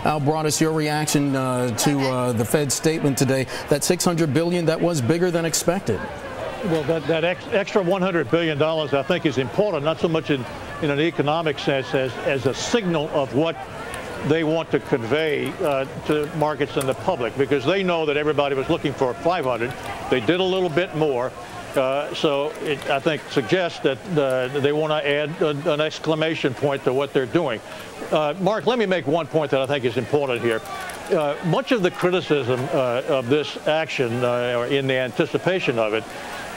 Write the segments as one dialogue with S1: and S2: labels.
S1: Al Broaddus, your reaction to the Fed's statement today that $600 billion, that was bigger than expected.
S2: Well, that extra $100 billion, I think, is important, not so much in an economic sense as a signal of what they want to convey to markets and the public, because they know that everybody was looking for 500. They did a little bit more. So it, I think, suggests that they want to add an exclamation point to what they're doing. Mark, let me make one point that I think is important here. Much of the criticism of this action, or in the anticipation of it,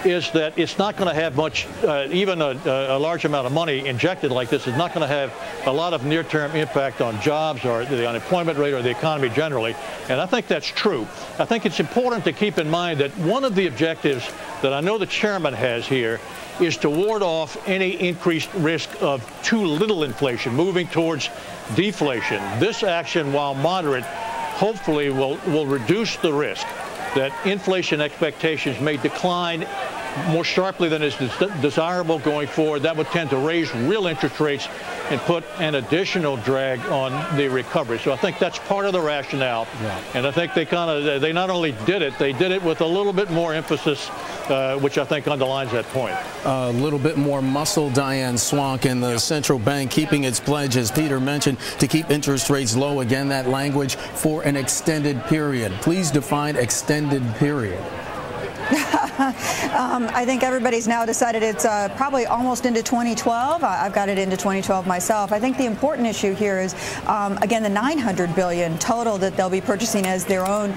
S2: is that it's not going to have much, even a large amount of money injected like this is not going to have a lot of near-term impact on jobs or the unemployment rate or the economy generally. And I think that's true. I think it's important to keep in mind that one of the objectives that I know the chairman has here is to ward off any increased risk of too little inflation, moving towards deflation. This action, while moderate, hopefully will reduce the risk that inflation expectations may decline more sharply than is desirable going forward. That would tend to raise real interest rates and put an additional drag on the recovery. So I think that's part of the rationale. Yeah. And I think they not only did it, they did it with a little bit more emphasis, which I think underlines that point.
S1: A little bit more muscle, Diane Swonk, and the central bank keeping its pledge, as Peter mentioned, to keep interest rates low. Again, that language, for an extended period. Please define extended period.
S3: I think everybody's now decided it's probably almost into 2012. I've got it into 2012 myself. I think the important issue here is, again, the $900 billion total that they'll be purchasing as their own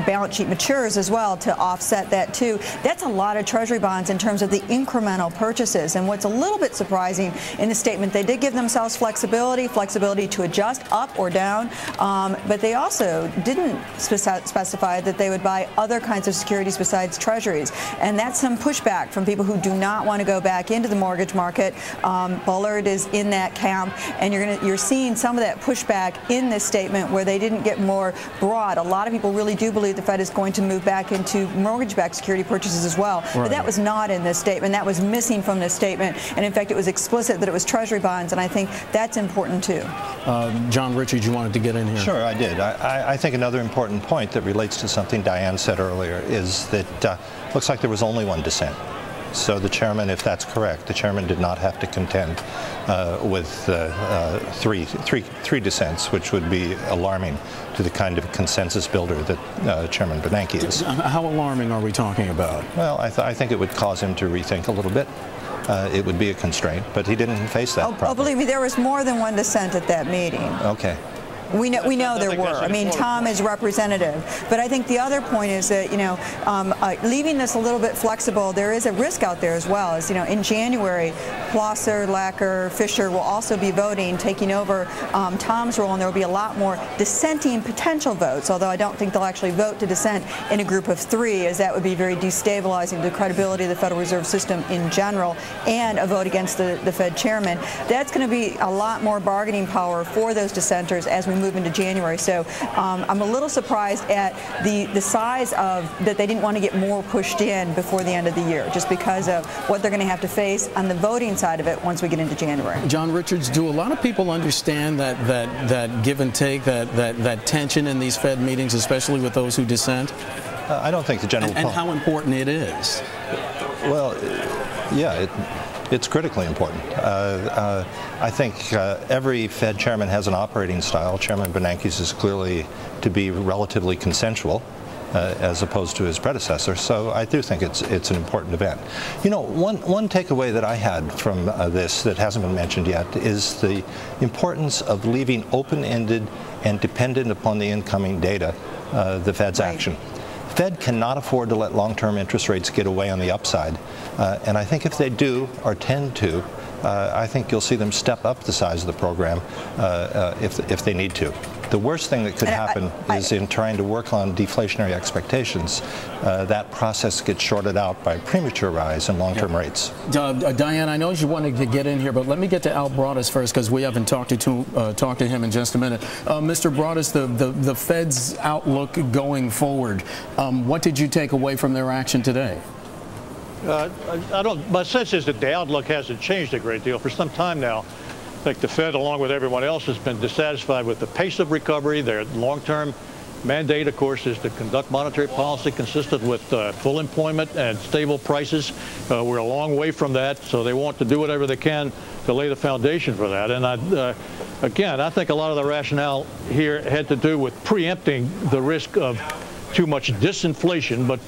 S3: balance sheet matures as well to offset that too. That's a lot of Treasury bonds in terms of the incremental purchases. And what's a little bit surprising in the statement, they did give themselves flexibility to adjust up or down, but they also didn't specify that they would buy other kinds of securities besides Treasuries. And that's some pushback from people who do not want to go back into the mortgage market. Bullard is in that camp, and you're seeing some of that pushback in this statement where they didn't get more broad. A lot of people really do believe the Fed is going to move back into mortgage-backed security purchases as well. Right. But that was not in this statement. That was missing from this statement. And in fact, it was explicit that it was Treasury bonds, and I think that's important too.
S1: John Richards, you wanted to get in here.
S4: Sure, I did. I think another important point that relates to something Diane said earlier is that looks like there was only one dissent. So the chairman, if that's correct, the chairman did not have to contend with three dissents, which would be alarming to the kind of consensus builder that Chairman Bernanke is.
S1: How alarming are we talking about?
S4: Well, I think it would cause him to rethink a little bit. It would be a constraint, but he didn't face that problem.
S3: Oh, believe me, there was more than one dissent at that meeting.
S4: Okay.
S3: We know there were. I mean, Tom is representative. But I think the other point is that, leaving this a little bit flexible, there is a risk out there as well. As in January, Plosser, Lacker, Fisher will also be voting, taking over Tom's role, and there will be a lot more dissenting potential votes, although I don't think they'll actually vote to dissent in a group of three, as that would be very destabilizing to the credibility of the Federal Reserve System in general, and a vote against the Fed chairman. That's going to be a lot more bargaining power for those dissenters as we move into January. So I'm a little surprised at the size of that they didn't want to get more pushed in before the end of the year, just because of what they're going to have to face on the voting side of it once we get into January.
S1: John Richards, do a lot of people understand that give and take, that tension in these Fed meetings, especially with those who dissent?
S4: I don't think the general
S1: and how important it is.
S4: Well, yeah, it's critically important. I think every Fed chairman has an operating style. Chairman Bernanke's is clearly to be relatively consensual, as opposed to his predecessor. So I do think it's an important event. One takeaway that I had from this that hasn't been mentioned yet is the importance of leaving open-ended and dependent upon the incoming data the Fed's action. The Fed cannot afford to let long-term interest rates get away on the upside. And I think if they do, or tend to, I think you'll see them step up the size of the program if they need to. The worst thing that could happen is in trying to work on deflationary expectations, that process gets shorted out by a premature rise in long-term rates.
S1: Diane, I know you wanted to get in here, but let me get to Al Broaddus first, because we haven't talked to him in just a minute. Mr. Broaddus, the Fed's outlook going forward, what did you take away from their action today?
S2: My sense is that the outlook hasn't changed a great deal for some time now. think the Fed, along with everyone else, has been dissatisfied with the pace of recovery. Their long-term mandate, of course, is to conduct monetary policy consistent with full employment and stable prices. We're a long way from that, so they want to do whatever they can to lay the foundation for that. And again, I think a lot of the rationale here had to do with preempting the risk of too much disinflation, but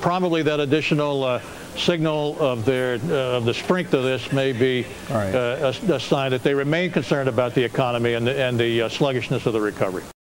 S2: probably that additional signal of the strength of this may be a sign that they remain concerned about the economy and the sluggishness of the recovery.